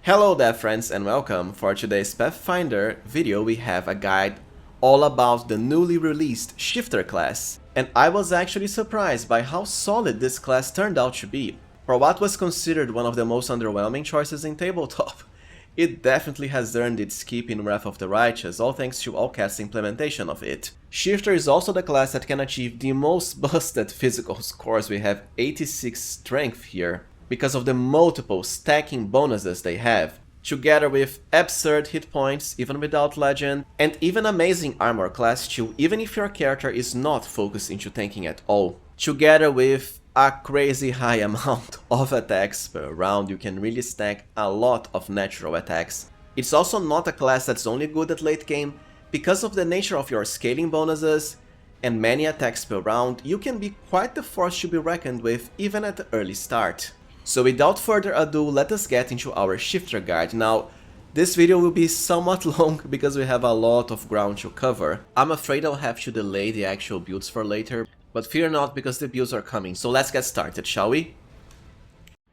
Hello there friends and welcome. For today's Pathfinder video we have a guide all about the newly released Shifter class. And I was actually surprised by how solid this class turned out to be. For what was considered one of the most underwhelming choices in tabletop, it definitely has earned its keep in Wrath of the Righteous, all thanks to Allcast's implementation of it. Shifter is also the class that can achieve the most busted physical scores. We have 86 strength here, because of the multiple stacking bonuses they have, together with absurd hit points even without legend, and even amazing armor class too, even if your character is not focused into tanking at all. Together with a crazy high amount of attacks per round, you can really stack a lot of natural attacks. It's also not a class that's only good at late game. Because of the nature of your scaling bonuses and many attacks per round, you can be quite the force to be reckoned with even at the early start. So without further ado, let us get into our Shifter guide. Now, this video will be somewhat long because we have a lot of ground to cover. I'm afraid I'll have to delay the actual builds for later, but fear not because the builds are coming. So let's get started, shall we?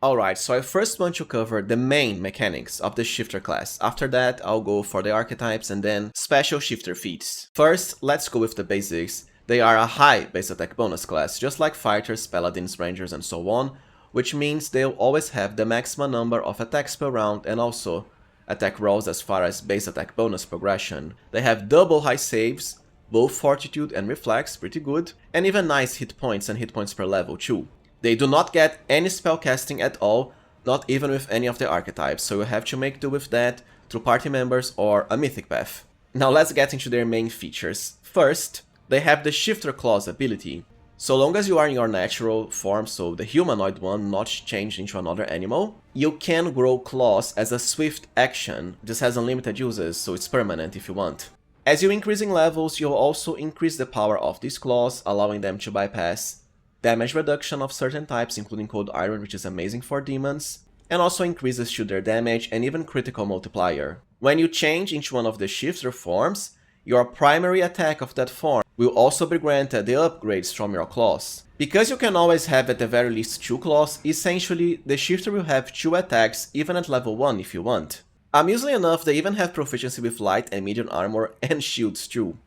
Alright, so I first want to cover the main mechanics of the Shifter class. After that, I'll go for the archetypes and then special Shifter feats. First, let's go with the basics. They are a high base attack bonus class, just like fighters, paladins, rangers and so on, which means they'll always have the maximum number of attacks per round and also attack rolls as far as base attack bonus progression. They have double high saves, both fortitude and reflex, pretty good, and even nice hit points and hit points per level too. They do not get any spell casting at all, not even with any of the archetypes, so you have to make do with that through party members or a mythic path. Now let's get into their main features. First, they have the Shifter Claws ability. So long as you are in your natural form, so the humanoid one, not changed into another animal, you can grow claws as a swift action. This has unlimited uses, so it's permanent if you want. As you increase in levels, you'll also increase the power of these claws, allowing them to bypass damage reduction of certain types, including Cold Iron, which is amazing for demons, and also increases to their damage and even critical multiplier. When you change into one of the Shifter forms, your primary attack of that form will also be granted the upgrades from your claws. Because you can always have at the very least 2 claws, essentially the Shifter will have 2 attacks even at level 1 if you want. Amusingly enough, they even have proficiency with light and medium armor and shields too.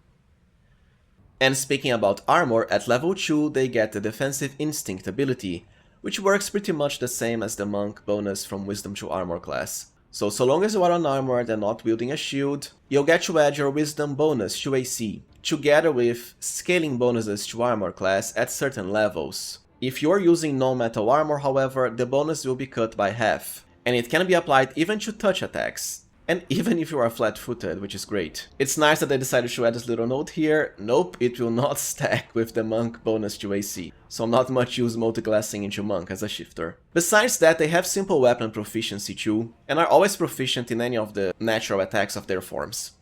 And speaking about armor, at level 2 they get the Defensive Instinct ability, which works pretty much the same as the Monk bonus from Wisdom to Armor class. So long as you are unarmored and not wielding a shield, you'll get to add your Wisdom bonus to AC, together with scaling bonuses to armor class at certain levels. If you're using non-metal armor, however, the bonus will be cut by half, and it can be applied even to touch attacks, and even if you are flat-footed, which is great. It's nice that they decided to add this little note here. Nope, it will not stack with the Monk bonus to AC, so not much use multiclassing into Monk as a Shifter. Besides that, they have simple weapon proficiency too, and are always proficient in any of the natural attacks of their forms.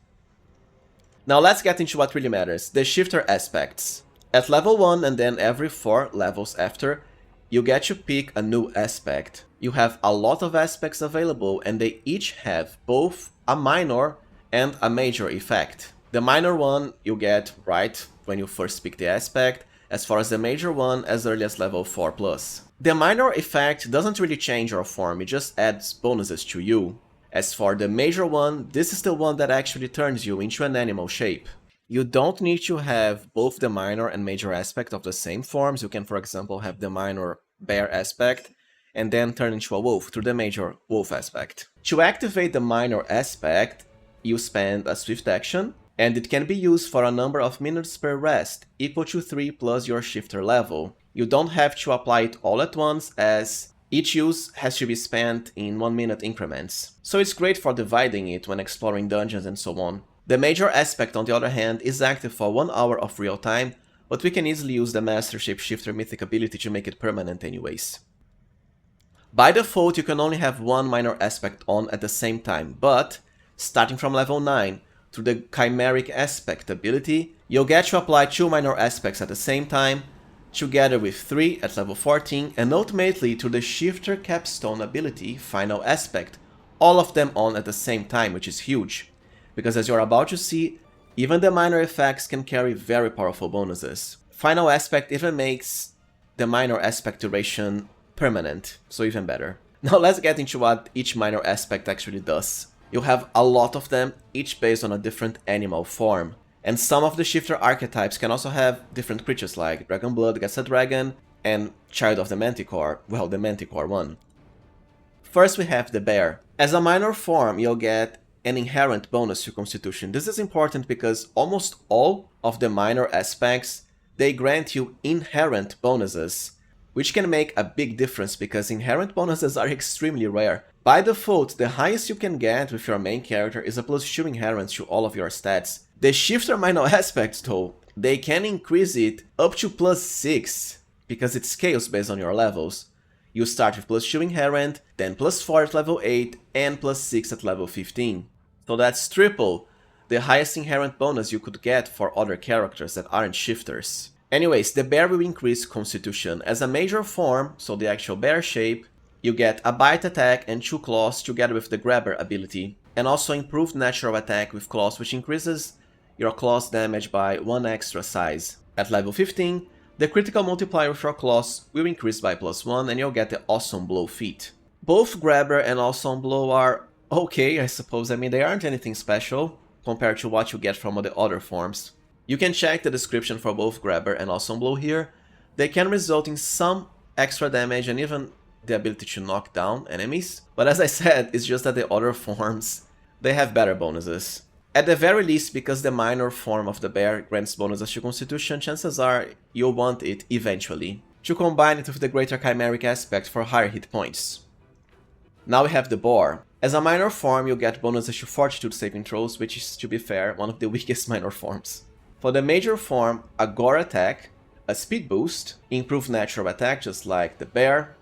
Now let's get into what really matters, the Shifter Aspects. At level 1 and then every 4 levels after, you get to pick a new aspect. You have a lot of aspects available and they each have both a minor and a major effect. The minor one you get right when you first pick the aspect, as far as the major one as early as level 4+. The minor effect doesn't really change your form, it just adds bonuses to you. As for the major one, this is the one that actually turns you into an animal shape. You don't need to have both the minor and major aspect of the same forms. You can, for example, have the minor bear aspect and then turn into a wolf through the major wolf aspect. To activate the minor aspect, you spend a swift action, and it can be used for a number of minutes per rest, equal to 3 plus your Shifter level. You don't have to apply it all at once, as each use has to be spent in 1-minute increments, so it's great for dividing it when exploring dungeons and so on. The major aspect, on the other hand, is active for 1 hour of real time, but we can easily use the Master Shapeshifter mythic ability to make it permanent anyways. By default, you can only have 1 minor aspect on at the same time, but starting from level 9, through the Chimeric Aspect ability, you'll get to apply 2 minor aspects at the same time, together with 3 at level 14, and ultimately to the Shifter Capstone ability, Final Aspect, all of them on at the same time, which is huge, because as you're about to see, even the minor effects can carry very powerful bonuses. Final Aspect even makes the minor aspect duration permanent, so even better. Now let's get into what each minor aspect actually does. You have a lot of them, each based on a different animal form. And some of the shifter archetypes can also have different creatures like Dragonblood, Guess a Dragon, and Child of the Manticore, well, the Manticore one. First we have the bear. As a minor form, you'll get an inherent bonus to Constitution. This is important because almost all of the minor aspects, they grant you inherent bonuses, which can make a big difference because inherent bonuses are extremely rare. By default, the highest you can get with your main character is a +2 inherent to all of your stats. The shifter minor aspects though, they can increase it up to +6, because it scales based on your levels. You start with +2 inherent, then +4 at level 8, and +6 at level 15. So that's triple the highest inherent bonus you could get for other characters that aren't shifters. Anyways, the bear will increase Constitution. As a major form, so the actual bear shape, you get a bite attack and 2 claws together with the grabber ability, and also improved natural attack with claws, which increases your claws damage by 1 extra size. At level 15, the critical multiplier with your claws will increase by +1 and you'll get the Awesome Blow feat. Both grabber and Awesome Blow are okay, I suppose. I mean, they aren't anything special compared to what you get from the other forms. You can check the description for both grabber and Awesome Blow here. They can result in some extra damage and even the ability to knock down enemies. But as I said, it's just that the other forms, they have better bonuses. At the very least, because the minor form of the bear grants bonuses to Constitution, chances are you'll want it eventually, to combine it with the greater Chimeric Aspect for higher hit points. Now we have the boar. As a minor form, you'll get bonuses to Fortitude saving throws, which is, to be fair, one of the weakest minor forms. For the major form, a gore attack, a speed boost, improved natural attack just like the bear,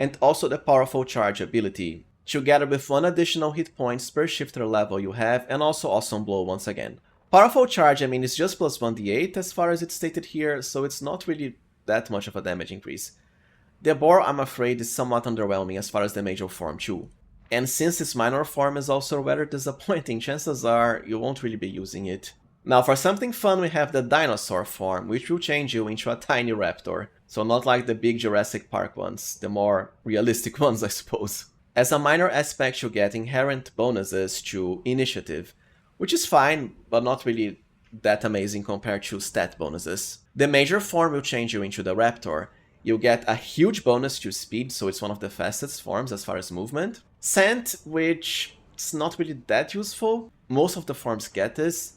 and also the powerful charge ability, together with 1 additional hit points per shifter level you have, and also Awesome Blow once again. Powerful charge, I mean, is just +1d8 as far as it's stated here, so it's not really that much of a damage increase. The boar, I'm afraid, is somewhat underwhelming as far as the major form too. And since its minor form is also rather disappointing, chances are you won't really be using it. Now for something fun, we have the dinosaur form, which will change you into a tiny raptor. So not like the big Jurassic Park ones, the more realistic ones, I suppose. As a minor aspect, you get inherent bonuses to initiative, which is fine, but not really that amazing compared to stat bonuses. The major form will change you into the raptor. You'll get a huge bonus to speed, so it's one of the fastest forms as far as movement. Scent, which is not really that useful. Most of the forms get this.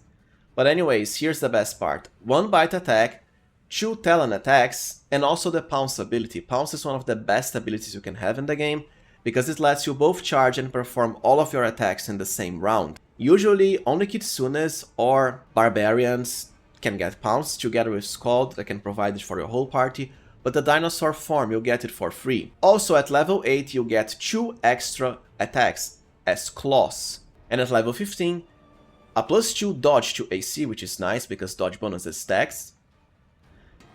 But anyways, here's the best part. 1 bite attack, 2 talon attacks, and also the pounce ability. Pounce is one of the best abilities you can have in the game, because it lets you both charge and perform all of your attacks in the same round. Usually, only kitsunes or barbarians can get pounce together with Scald that can provide it for your whole party, but the dinosaur form, you'll get it for free. Also, at level 8, you get 2 extra attacks as claws. And at level 15, a +2 dodge to AC, which is nice because dodge bonuses stacks.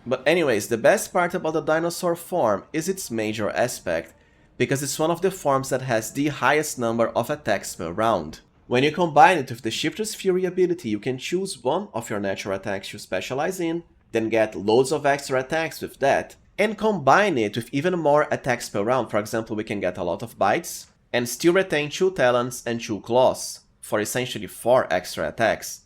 But anyways, the best part about the dinosaur form is its major aspect, because it's one of the forms that has the highest number of attacks per round. When you combine it with the Shifter's Fury ability, you can choose one of your natural attacks to specialize in, then get loads of extra attacks with that, and combine it with even more attacks per round. For example, we can get a lot of bites, and still retain 2 talons and 2 claws, for essentially 4 extra attacks,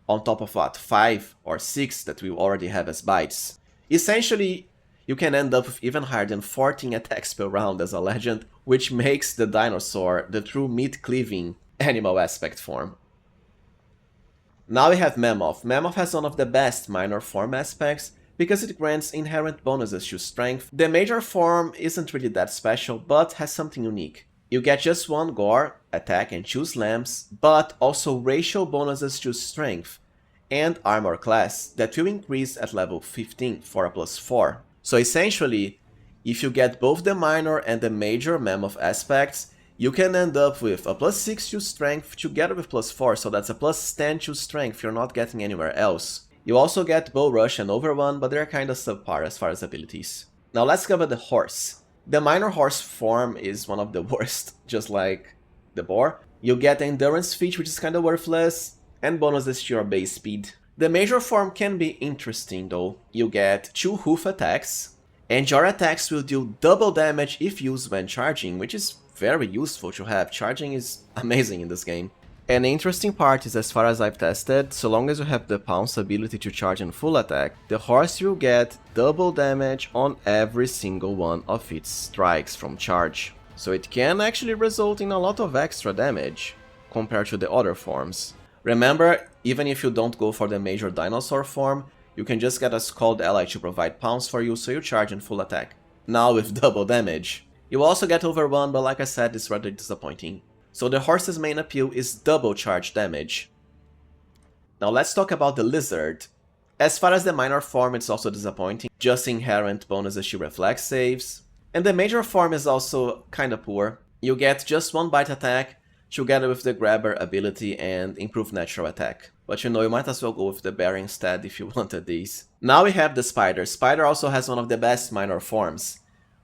on top of what, 5 or 6 that we already have as bites. Essentially, you can end up with even higher than 14 attacks per round as a legend, which makes the dinosaur the true meat-cleaving animal aspect form. Now we have Mammoth. Mammoth has one of the best minor form aspects, because it grants inherent bonuses to strength. The major form isn't really that special, but has something unique. You get just 1 gore, attack and 2 slams, but also racial bonuses to strength and armor class that will increase at level 15 for a +4. So essentially, if you get both the minor and the major Mammoth aspects, you can end up with a +6 to strength together with +4, so that's a +10 to strength you're not getting anywhere else. You also get Bow Rush and Overrun, but they're kinda subpar as far as abilities. Now let's cover the horse. The minor horse form is one of the worst, just like the boar. You get the endurance feat, which is kinda worthless, and bonuses to your base speed. The major form can be interesting though. You get 2 hoof attacks, and your attacks will do double damage if used when charging, which is very useful to have. Charging is amazing in this game. An interesting part is, as far as I've tested, so long as you have the Pounce ability to charge in full attack, the horse will get double damage on every single one of its strikes from charge. So it can actually result in a lot of extra damage compared to the other forms. Remember, even if you don't go for the major dinosaur form, you can just get a Scald ally to provide Pounce for you, so you charge in full attack. Now with double damage. You also get overrun, but like I said, it's rather disappointing. So the horse's main appeal is double charge damage. Now let's talk about the lizard. As far as the minor form, it's also disappointing, just inherent bonuses to reflex saves. And the major form is also kinda poor. You get just one bite attack, together with the grabber ability and improved natural attack. But you know, you might as well go with the bear instead if you wanted these. Now we have the spider. Spider also has one of the best minor forms.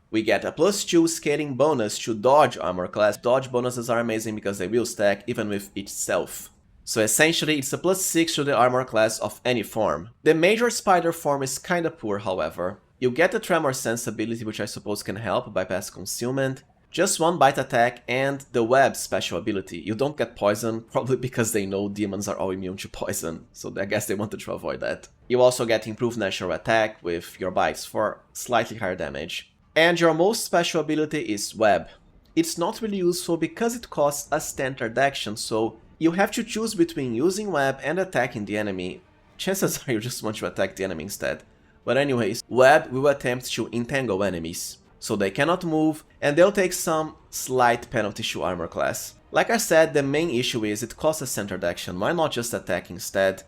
We get a +2 scaling bonus to dodge armor class. Dodge bonuses are amazing because they will stack even with itself. So essentially it's a +6 to the armor class of any form. The major spider form is kinda poor, however. You get the tremor sense ability, which I suppose can help bypass concealment. Just one bite attack and the web special ability. You don't get poison, probably because they know demons are all immune to poison, so I guess they wanted to avoid that. You also get improved natural attack with your bites for slightly higher damage. And your most special ability is web. It's not really useful because it costs a standard action, so you have to choose between using web and attacking the enemy. Chances are you just want to attack the enemy instead. But anyways, web will attempt to entangle enemies, so they cannot move, and they'll take some slight penalty to armor class. Like I said, the main issue is it costs a standard action, why not just attack instead?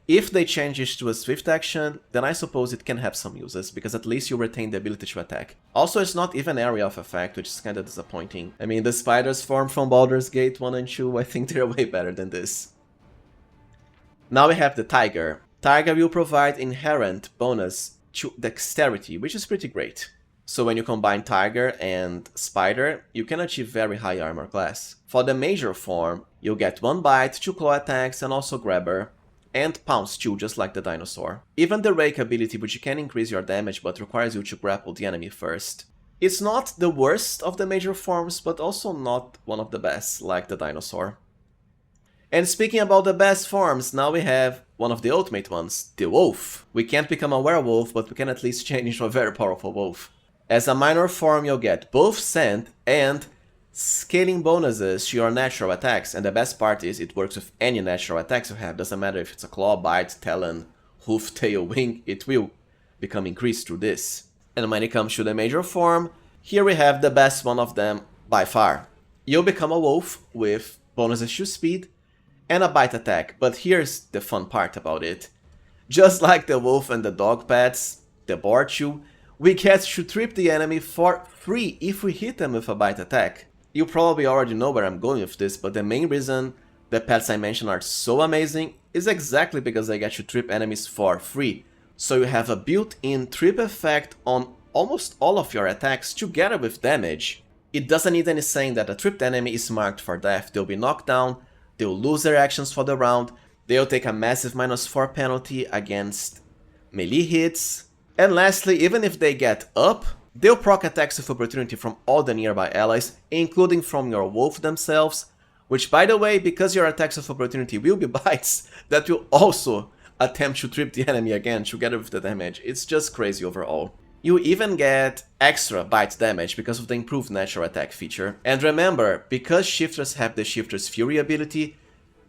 If they change it to a swift action, then I suppose it can have some uses, because at least you retain the ability to attack. Also, it's not even area of effect, which is kinda disappointing. I mean, the spiders form from Baldur's Gate 1 and 2, I think they're way better than this. Now we have the tiger. Tiger will provide inherent bonus to dexterity, which is pretty great. So when you combine Tiger and Spider, you can achieve very high armor class. For the major form, you'll get 1 bite, 2 claw attacks, and also Grabber, and Pounce too, just like the dinosaur. Even the Rake ability, which can increase your damage but requires you to grapple the enemy first. It's not the worst of the major forms, but also not one of the best, like the dinosaur. And speaking about the best forms, now we have one of the ultimate ones, the wolf. We can't become a werewolf, but we can at least change into a very powerful wolf. As a minor form, you'll get both scent and scaling bonuses to your natural attacks, and the best part is it works with any natural attacks you have. Doesn't matter if it's a claw, bite, talon, hoof, tail, wing, it will become increased through this. And when it comes to the major form, here we have the best one of them by far. You'll become a wolf with bonuses to speed and a bite attack, but here's the fun part about it. Just like the wolf and the dog pets, the boar chew, we get to trip the enemy for free if we hit them with a bite attack. You probably already know where I'm going with this, but the main reason the pets I mentioned are so amazing is exactly because they get to trip enemies for free. So you have a built-in trip effect on almost all of your attacks together with damage. It doesn't need any saying that a tripped enemy is marked for death. They'll be knocked down, they'll lose their actions for the round, they'll take a massive -4 penalty against melee hits, and lastly, even if they get up, they'll proc attacks of opportunity from all the nearby allies, including from your wolf themselves, which by the way, because your attacks of opportunity will be bites, that will also attempt to trip the enemy again together with the damage. It's just crazy overall. You even get extra bite damage because of the improved natural attack feature. And remember, because shifters have the Shifter's Fury ability,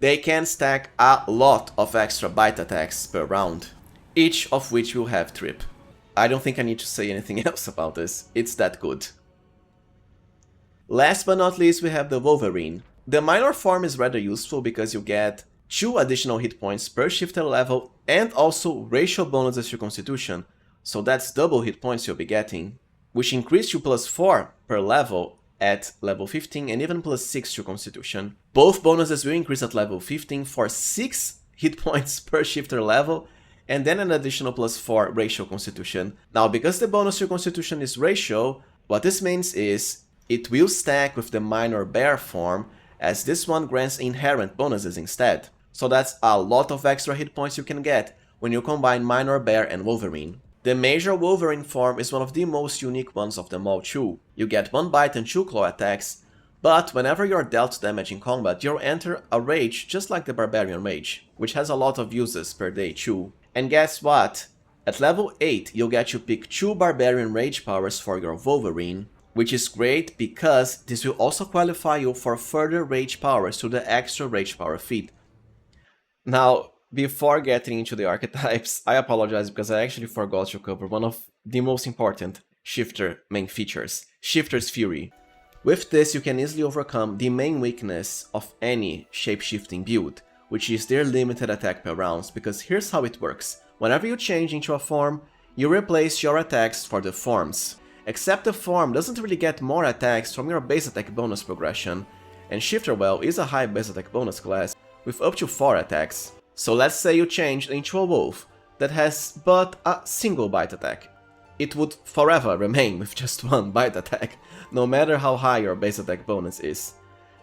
they can stack a lot of extra bite attacks per round, each of which will have trip. I don't think I need to say anything else about this, it's that good. Last but not least, we have the Wolverine. The minor form is rather useful because you get 2 additional hit points per shifter level and also racial bonuses to Constitution, so that's double hit points you'll be getting, which increase to +4 per level at level 15 and even +6 to Constitution. Both bonuses will increase at level 15 for 6 hit points per shifter level, and then an additional +4 racial Constitution. Now, because the bonus to Constitution is racial, what this means is it will stack with the minor bear form, as this one grants inherent bonuses instead. So that's a lot of extra hit points you can get when you combine minor bear and Wolverine. The major Wolverine form is one of the most unique ones of them all too. You get 1 bite and 2 claw attacks, But whenever you're dealt damage in combat, you'll enter a rage just like the Barbarian Mage, which has a lot of uses per day too. And guess what? At level 8, you'll get to pick 2 Barbarian Rage powers for your Wolverine, which is great because this will also qualify you for further Rage powers to the extra Rage power feat. Now, before getting into the archetypes, I apologize because I actually forgot to cover one of the most important Shifter main features, Shifter's Fury. With this, you can easily overcome the main weakness of any shape-shifting build, which is their limited attack per rounds, because here's how it works. Whenever you change into a form, you replace your attacks for the forms. Except the form doesn't really get more attacks from your base attack bonus progression, and Shifter, well, is a high base attack bonus class with up to 4 attacks. So let's say you changed into a wolf that has but a single bite attack. It would forever remain with just 1 bite attack, no matter how high your base attack bonus is.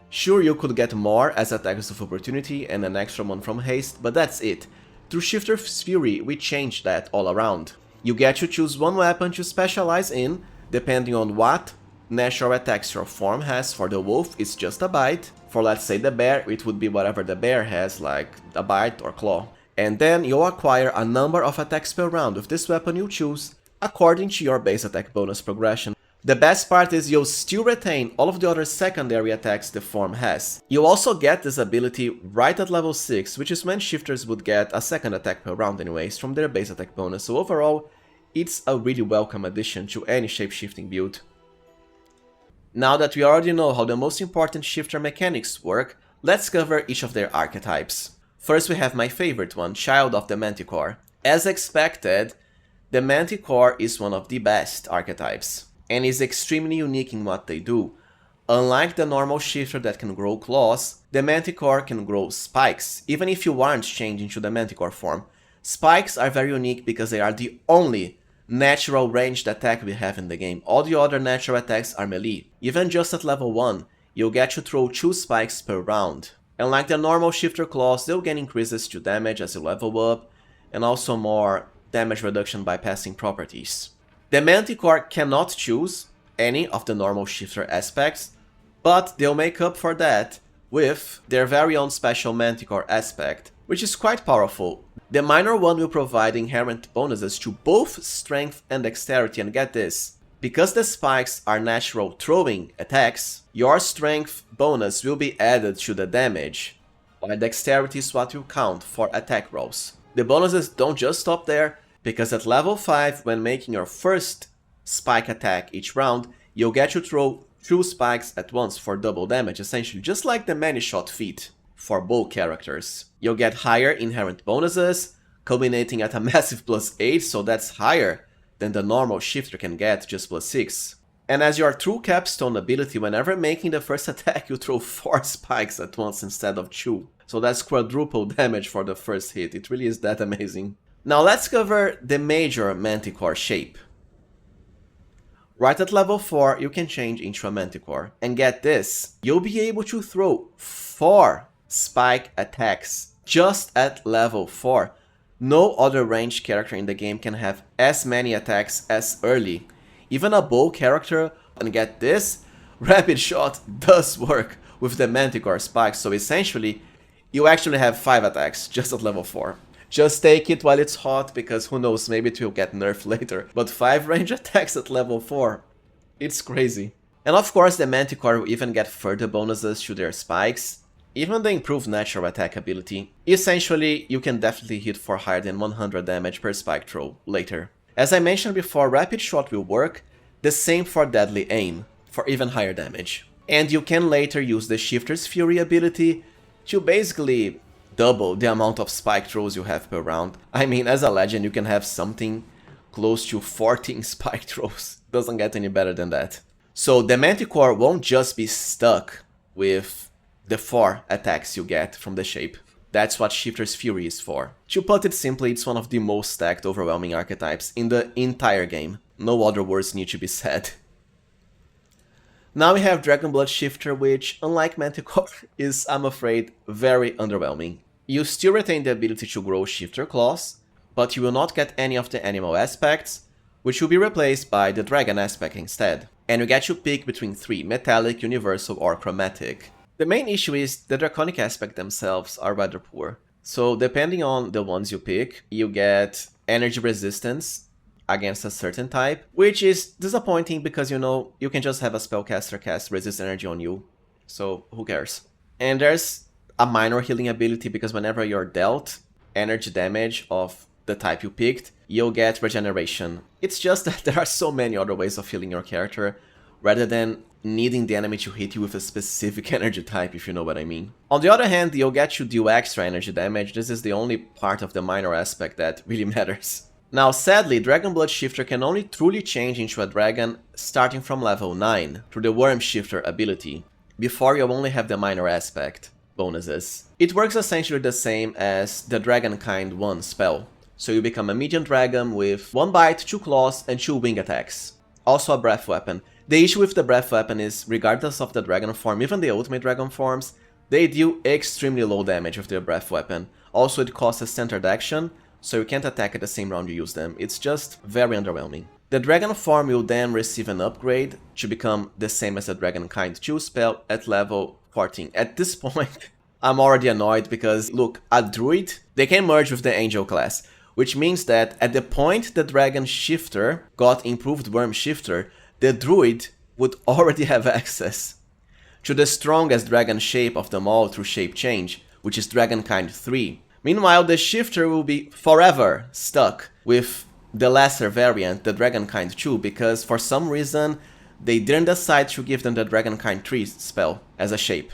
Sure, you could get more as attacks of opportunity and an extra one from haste, but that's it. Through Shifter's Fury, we changed that all around. You get to choose one weapon to specialize in, depending on what natural attacks your form has. For the wolf, it's just a bite. For let's say the bear, it would be whatever the bear has, like a bite or claw. And then you'll acquire a number of attacks per round with this weapon you choose, according to your base attack bonus progression. The best part is you'll still retain all of the other secondary attacks the form has. You also get this ability right at level 6, which is when shifters would get a second attack per round anyways from their base attack bonus, so overall, it's a really welcome addition to any shape-shifting build. Now that we already know how the most important shifter mechanics work, let's cover each of their archetypes. First we have my favorite one, Child of the Manticore. As expected, the Manticore is one of the best archetypes, and is extremely unique in what they do. Unlike the normal shifter that can grow claws, the Manticore can grow spikes, even if you aren't changing to the Manticore form. Spikes are very unique because they are the only natural ranged attack we have in the game. All the other natural attacks are melee. Even just at level 1, you'll get to throw 2 spikes per round. And like the normal shifter claws, they'll gain increases to damage as you level up, and also more damage reduction by passing properties. The Manticore cannot choose any of the normal shifter aspects, but they'll make up for that with their very own special Manticore aspect, which is quite powerful. The minor one will provide inherent bonuses to both strength and dexterity, and get this, because the spikes are natural throwing attacks, your strength bonus will be added to the damage, while dexterity is what will count for attack rolls. The bonuses don't just stop there, because at level 5, when making your first spike attack each round, you'll get to throw 2 spikes at once for double damage, essentially just like the many-shot feat for both characters. You'll get higher inherent bonuses, culminating at a massive +8, so that's higher than the normal shifter can get, just +6. And as your true capstone ability, whenever making the first attack, you throw 4 spikes at once instead of 2. So that's quadruple damage for the first hit. It really is that amazing. Now let's cover the major Manticore shape. Right at level 4, you can change into a Manticore. And get this, you'll be able to throw 4 spike attacks just at level 4. No other ranged character in the game can have as many attacks as early. Even a bow character, and get this, Rapid Shot does work with the Manticore spikes, so essentially, you actually have 5 attacks just at level 4. Just take it while it's hot, because who knows, maybe it will get nerfed later. But 5 range attacks at level 4, it's crazy. And of course the Manticore will even get further bonuses to their spikes, even the improved natural attack ability. Essentially, you can definitely hit for higher than 100 damage per spike throw later. As I mentioned before, Rapid Shot will work, the same for Deadly Aim, for even higher damage. And you can later use the Shifter's Fury ability to basically double the amount of spike throws you have per round. I mean, as a legend, you can have something close to 14 spike throws. Doesn't get any better than that. So the Manticore won't just be stuck with the 4 attacks you get from the shape. That's what Shifter's Fury is for. To put it simply, it's one of the most stacked, overwhelming archetypes in the entire game. No other words need to be said. Now we have DRAGONBLOOD Shifter, which, unlike Manticore, is, I'm afraid, very underwhelming. You still retain the ability to grow Shifter Claws, but you will not get any of the animal aspects, which will be replaced by the Dragon Aspect instead. and you get to pick between 3, metallic, universal, or chromatic. The main issue is the Draconic Aspect themselves are rather poor. So depending on the ones you pick, you get energy resistance against a certain type, which is disappointing because, you know, you can just have a spellcaster cast resist energy on you, so who cares? And there's a minor healing ability because whenever you're dealt energy damage of the type you picked, you'll get regeneration. It's just that there are so many other ways of healing your character, rather than needing the enemy to hit you with a specific energy type, if you know what I mean. On the other hand, you'll get to deal extra energy damage. This is the only part of the minor aspect that really matters. Now, sadly, Dragonblood Shifter can only truly change into a dragon starting from level 9 through the Worm Shifter ability. Before, you only have the minor aspect bonuses. It works essentially the same as the Dragon Kind 1 spell. So you become a medium dragon with 1 bite, 2 claws, and 2 wing attacks. Also a breath weapon. The issue with the breath weapon is, regardless of the dragon form, even the ultimate dragon forms, they deal extremely low damage with their breath weapon. Also, it costs a centered action, so you can't attack at the same round you use them. It's just very underwhelming. The dragon form will then receive an upgrade to become the same as the Dragon Kind 2 spell at level 14. At this point, I'm already annoyed because, look, a druid, they can merge with the angel class, which means that at the point the Dragon Shifter got improved Worm Shifter, the druid would already have access to the strongest dragon shape of them all through shape change, which is Dragon Kind 3. Meanwhile, the shifter will be forever stuck with the lesser variant, the Dragon Kind 2, because for some reason they didn't decide to give them the Dragon Kind 3 spell as a shape.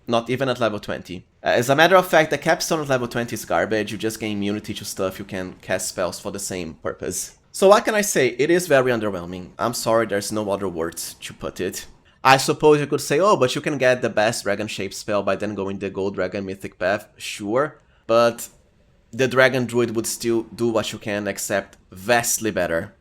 Not even at level 20. As a matter of fact, the capstone at level 20 is garbage. You just gain immunity to stuff, you can cast spells for the same purpose. So what can I say? It is very underwhelming. I'm sorry, there's no other words to put it. I suppose you could say, oh, but you can get the best dragon shape spell by then going the Gold Dragon Mythic path. Sure, but the Dragon Druid would still do what you can, except vastly better.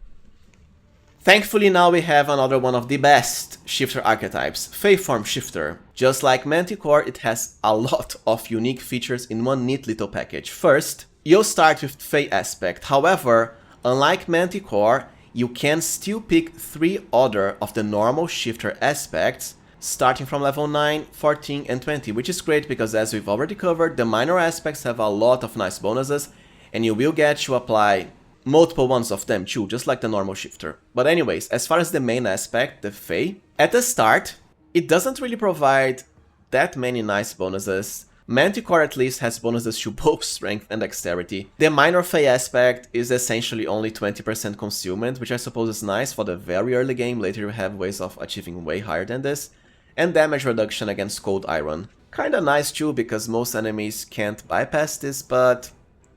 Thankfully now we have another one of the best shifter archetypes, FEYFORM Shifter. Just like Manticore, it has a lot of unique features in one neat little package. First, you'll start with FEY Aspect. However, unlike Manticore, you can still pick 3 other of the normal shifter aspects, starting from level 9, 14, and 20, which is great because, as we've already covered, the minor aspects have a lot of nice bonuses, and you will get to apply multiple ones of them too, just like the normal shifter. But anyways, as far as the main aspect, the Fey, at the start, it doesn't really provide that many nice bonuses. Manticore at least has bonuses to both strength and dexterity. The minor Fey aspect is essentially only 20% concealment, which I suppose is nice for the very early game. Later you have ways of achieving way higher than this. And damage reduction against cold iron. Kinda nice too, because most enemies can't bypass this, but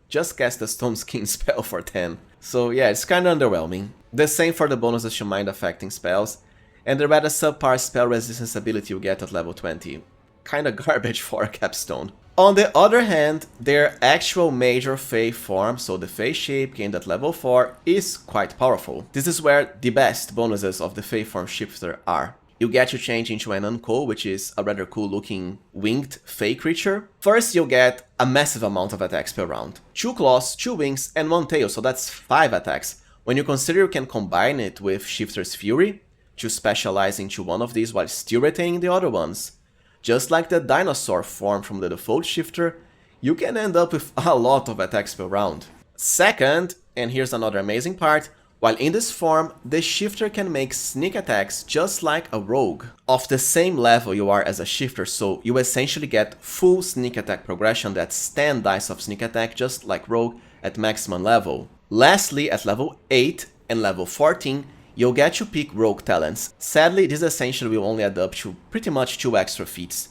just cast the Stone Skin spell for 10. So yeah, it's kinda underwhelming. The same for the bonuses to mind affecting spells, and the rather subpar spell resistance ability you get at level 20. Kinda garbage for a capstone. On the other hand, their actual major Fey form, so the Fey shape gained at level 4, is quite powerful. This is where the best bonuses of the FEYFORM Shifter are. You get to change into an Unco, which is a rather cool looking winged Fey creature. First, you'll get a massive amount of attacks per round. 2 claws, 2 wings, and 1 tail, so that's 5 attacks. When you consider you can combine it with Shifter's Fury, to specialize into one of these while still retaining the other ones. Just like the dinosaur form from the default shifter, you can end up with a lot of attacks per round. Second, and here's another amazing part, while in this form, the shifter can make sneak attacks just like a rogue, of the same level you are as a shifter, so you essentially get full sneak attack progression, that's 10 dice of sneak attack just like rogue at maximum level. Lastly, at level 8 and level 14, you'll get to pick rogue talents. Sadly, this essentially will only add up to pretty much 2 extra feats,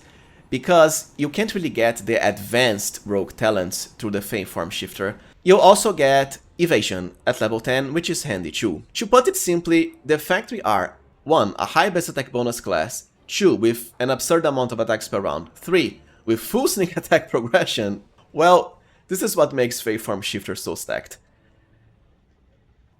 because you can't really get the advanced rogue talents through the FEYFORM Shifter. You'll also get Evasion at level 10, which is handy too. To put it simply, the fact we are 1. A high base attack bonus class, 2. With an absurd amount of attacks per round, 3. With full sneak attack progression, well, this is what makes FEYFORM Shifter so stacked.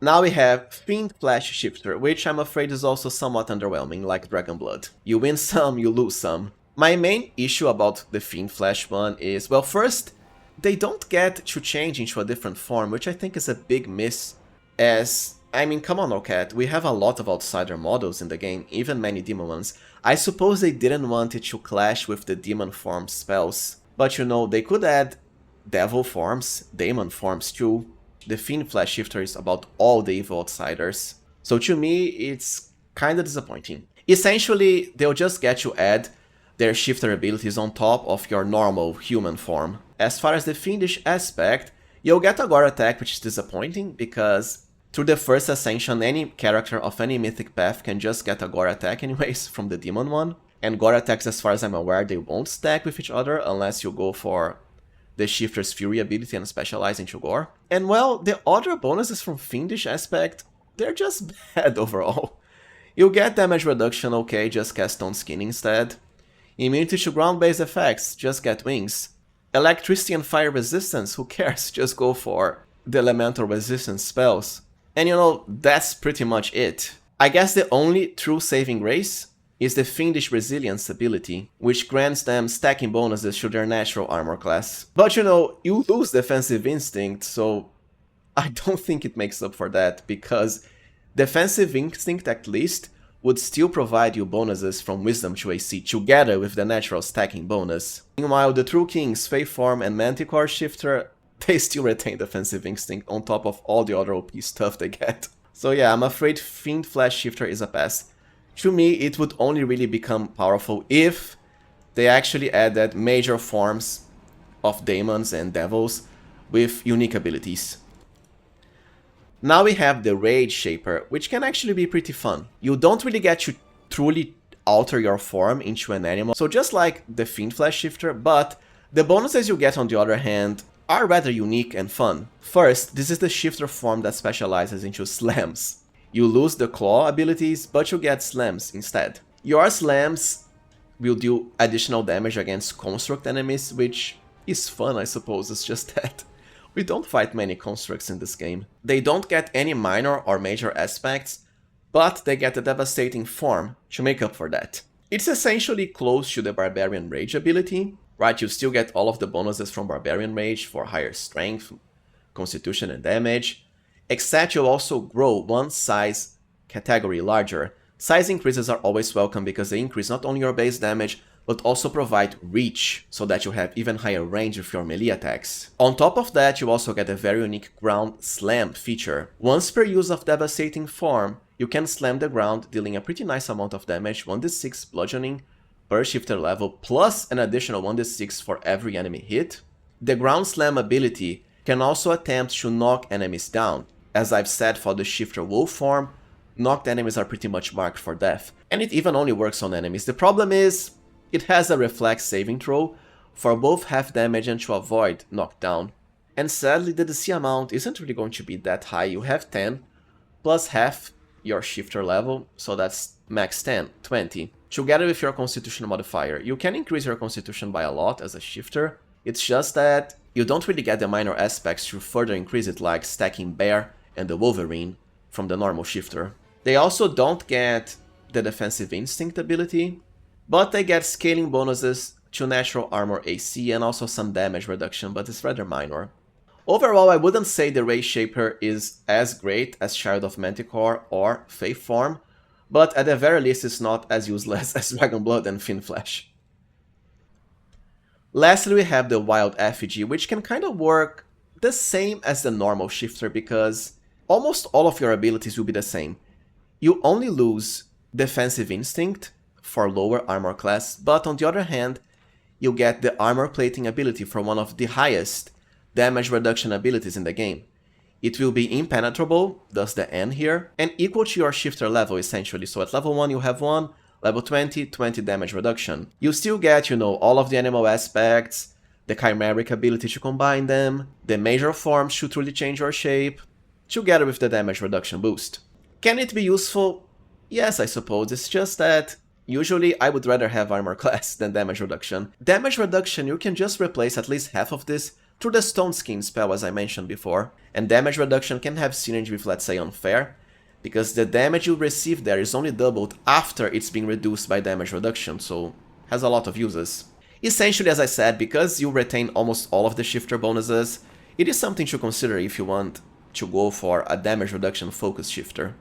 Now we have FIENDFLESH Shifter, which I'm afraid is also somewhat underwhelming, like Dragonblood. You win some, you lose some. My main issue about the FIENDFLESH one is, well, first, they don't get to change into a different form, which I think is a big miss, as I mean, come on, no cat, we have a lot of outsider models in the game, even many demon ones. I suppose they didn't want it to clash with the demon form spells. But you know, they could add devil forms, demon forms too. The FEATS Shifter is about all the evil outsiders. So to me, it's kinda disappointing. Essentially, they'll just get you add their shifter abilities on top of your normal human form. As far as the Fiendish Aspect, you'll get a gore attack, which is disappointing, because through the first ascension, any character of any mythic path can just get a gore attack anyways from the demon one. And gore attacks, as far as I'm aware, they won't stack with each other unless you go for the Shifter's Fury ability and specialize into gore. And well, the other bonuses from Fiendish Aspect, they're just bad overall. You'll get damage reduction, okay, just cast Stone Skin instead. Immunity to ground-based effects, just get wings. Electricity and fire resistance, who cares, just go for the elemental resistance spells. And you know, that's pretty much it. I guess the only true saving grace is the Fiendish Resilience ability, which grants them stacking bonuses to their natural armor class. But you know, you lose Defensive Instinct, so I don't think it makes up for that, because Defensive Instinct at least would still provide you bonuses from Wisdom to AC together with the natural stacking bonus. Meanwhile, the True Kings, FEYFORM and MANTICORE Shifter, they still retain Defensive Instinct on top of all the other OP stuff they get. So yeah, I'm afraid FIENDFLESH Shifter is a pass. To me, it would only really become powerful if they actually added major forms of demons and devils with unique abilities. Now we have the RAGESHAPER, which can actually be pretty fun. You don't really get to truly alter your form into an animal, so just like the FIENDFLESH Shifter, but the bonuses you get on the other hand are rather unique and fun. First, this is the shifter form that specializes into slams. You lose the claw abilities, but you get slams instead. Your slams will do additional damage against construct enemies, which is fun, I suppose, it's just that we don't fight many constructs in this game. They don't get any minor or major aspects, but they get a devastating form to make up for that. It's essentially close to the Barbarian Rage ability, right? You still get all of the bonuses from Barbarian Rage for higher strength, constitution and damage, except you also grow one size category larger. Size increases are always welcome because they increase not only your base damage, but also provide reach, so that you have even higher range with your melee attacks. On top of that, you also get a very unique ground slam feature. Once per use of Devastating Form, you can slam the ground, dealing a pretty nice amount of damage, 1d6 bludgeoning per shifter level, plus an additional 1d6 for every enemy hit. The ground slam ability can also attempt to knock enemies down. As I've said for the shifter wolf form, knocked enemies are pretty much marked for death, and it even only works on enemies. The problem is, it has a reflex saving throw for both half damage and to avoid knockdown. And sadly, the DC amount isn't really going to be that high. You have 10 plus half your shifter level, so that's max 10, 20. Together with your constitution modifier, you can increase your constitution by a lot as a shifter. It's just that you don't really get the minor aspects to further increase it, like stacking Bear and the Wolverine from the normal shifter. They also don't get the Defensive Instinct ability, but they get scaling bonuses to natural armor AC and also some damage reduction, but it's rather minor. Overall, I wouldn't say the RAGESHAPER is as great as Child of Manticore or FEYFORM, but at the very least it's not as useless as DRAGONBLOOD and FIENDFLESH. Lastly, we have the Wild Effigy, which can kind of work the same as the normal shifter because almost all of your abilities will be the same. You only lose Defensive Instinct for lower armor class, but on the other hand, you get the armor plating ability for one of the highest damage reduction abilities in the game. It will be impenetrable, thus the N here, and equal to your shifter level essentially. So at level 1 you have 1, level 20, 20 damage reduction. You still get, you know, all of the animal aspects, the chimeric ability to combine them, the major forms should truly change your shape, together with the damage reduction boost. Can it be useful? Yes, I suppose, it's just that usually I would rather have armor class than damage reduction. Damage reduction, you can just replace at least half of this through the Stone Skin spell as I mentioned before, and damage reduction can have synergy with, let's say, Unfair, because the damage you receive there is only doubled after it's being reduced by damage reduction, so has a lot of uses. Essentially, as I said, because you retain almost all of the shifter bonuses, it is something to consider if you want to go for a damage reduction focus shifter.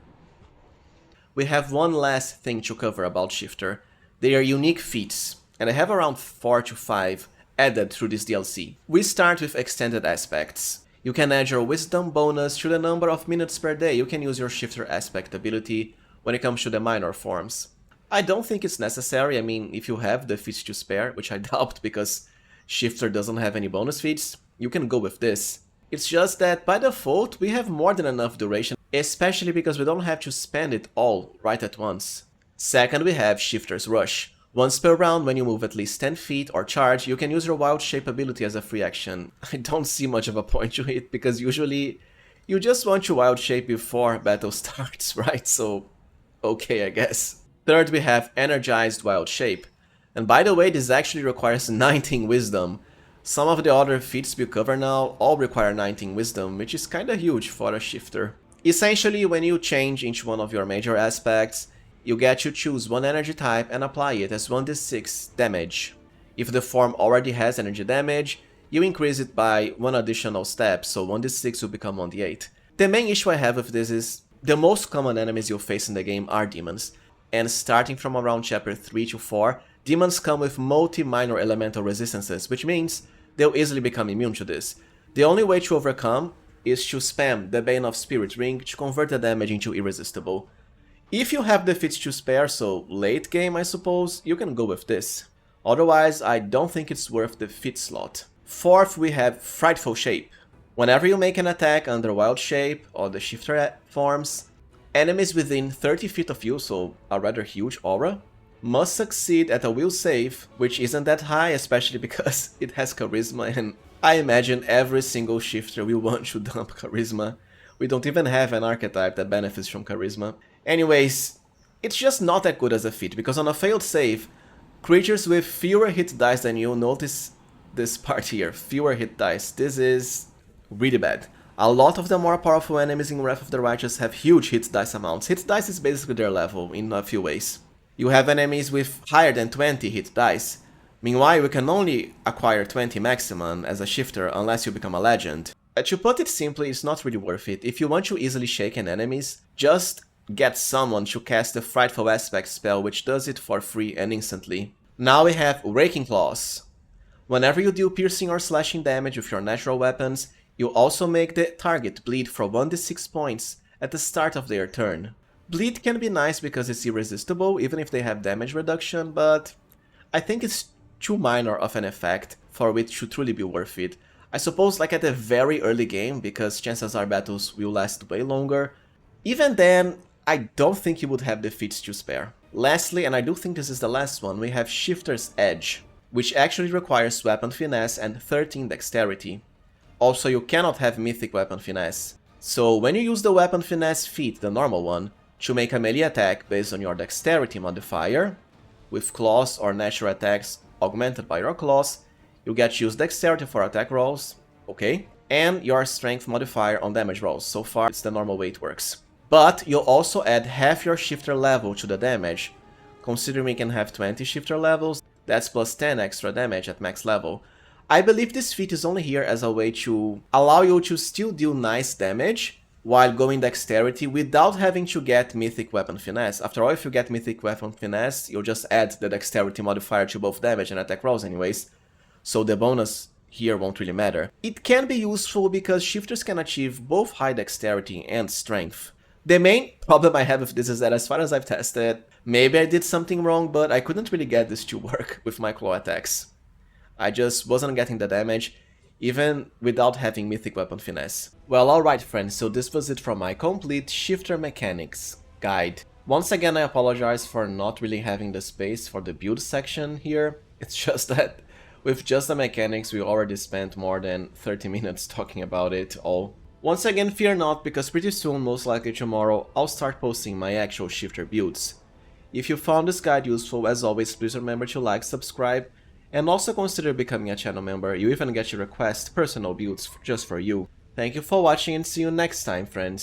We have one last thing to cover about Shifter. They are unique feats, and I have around 4 to 5 added through this DLC. We start with extended aspects. You can add your wisdom bonus to the number of minutes per day you can use your Shifter aspect ability when it comes to the minor forms. I don't think it's necessary. I mean, if you have the feats to spare, which I doubt because Shifter doesn't have any bonus feats, you can go with this. It's just that by default we have more than enough duration, especially because we don't have to spend it all right at once. Second, we have Shifter's Rush. Once per round, when you move at least 10 feet or charge, you can use your Wild Shape ability as a free action. I don't see much of a point to it, because usually you just want to Wild Shape before battle starts, right? So, okay, I guess. Third, we have Energized Wild Shape. And by the way, this actually requires 19 Wisdom. Some of the other feats we cover now all require 19 Wisdom, which is kinda huge for a Shifter. Essentially, when you change into one of your major aspects, you get to choose one energy type and apply it as 1d6 damage. If the form already has energy damage, you increase it by one additional step, so 1d6 will become 1d8. The main issue I have with this is the most common enemies you'll face in the game are demons, and starting from around chapter 3 to 4, demons come with multi-minor elemental resistances, which means they'll easily become immune to this. The only way to overcome is to spam the Bane of Spirit Ring to convert the damage into irresistible. If you have the feats to spare, so late game I suppose, you can go with this. Otherwise, I don't think it's worth the feat slot. Fourth, we have Frightful Shape. Whenever you make an attack under Wild Shape or the Shifter forms, enemies within 30 feet of you, so a rather huge aura, must succeed at a will save, which isn't that high, especially because it has charisma, and I imagine every single Shifter will want to dump charisma. We don't even have an archetype that benefits from charisma. Anyways, it's just not that good as a feat, because on a failed save, creatures with fewer hit dice than you, notice this part here, fewer hit dice, this is really bad. A lot of the more powerful enemies in Wrath of the Righteous have huge hit dice amounts. Hit dice is basically their level in a few ways. You have enemies with higher than 20 hit dice. Meanwhile, you can only acquire 20 maximum as a Shifter unless you become a legend. To put it simply, it's not really worth it. If you want to easily shaken enemies, just get someone to cast the Frightful Aspect spell, which does it for free and instantly. Now we have Raking Claws. Whenever you deal piercing or slashing damage with your natural weapons, you also make the target bleed for 1d6 points at the start of their turn. Bleed can be nice because it's irresistible even if they have damage reduction, but I think it's too minor of an effect for it to truly be worth it. I suppose like at the very early game, because chances are battles will last way longer. Even then, I don't think you would have the feats to spare. Lastly, and I do think this is the last one, we have Shifter's Edge, which actually requires Weapon Finesse and 13 Dexterity. Also, you cannot have Mythic Weapon Finesse. So when you use the Weapon Finesse feat, the normal one, to make a melee attack based on your Dexterity modifier, with claws or natural attacks augmented by your claws, you get to use Dexterity for attack rolls, okay, and your Strength modifier on damage rolls. So far, it's the normal way it works. But you'll also add half your Shifter level to the damage. Considering we can have 20 Shifter levels, that's plus 10 extra damage at max level. I believe this feat is only here as a way to allow you to still deal nice damage while going Dexterity without having to get Mythic Weapon Finesse. After all, if you get Mythic Weapon Finesse, you'll just add the Dexterity modifier to both damage and attack rolls anyways, so the bonus here won't really matter. It can be useful because Shifters can achieve both high Dexterity and Strength. The main problem I have with this is that as far as I've tested, maybe I did something wrong, but I couldn't really get this to work with my claw attacks. I just wasn't getting the damage, even without having Mythic Weapon Finesse. Well, alright friends, so this was it from my complete Shifter Mechanics guide. Once again, I apologize for not really having the space for the build section here. It's just that with just the mechanics, we already spent more than 30 minutes talking about it all. Once again, fear not, because pretty soon, most likely tomorrow, I'll start posting my actual Shifter builds. If you found this guide useful, as always, please remember to like, subscribe, and also consider becoming a channel member. You even get to request personal builds just for you. Thank you for watching and see you next time, friends.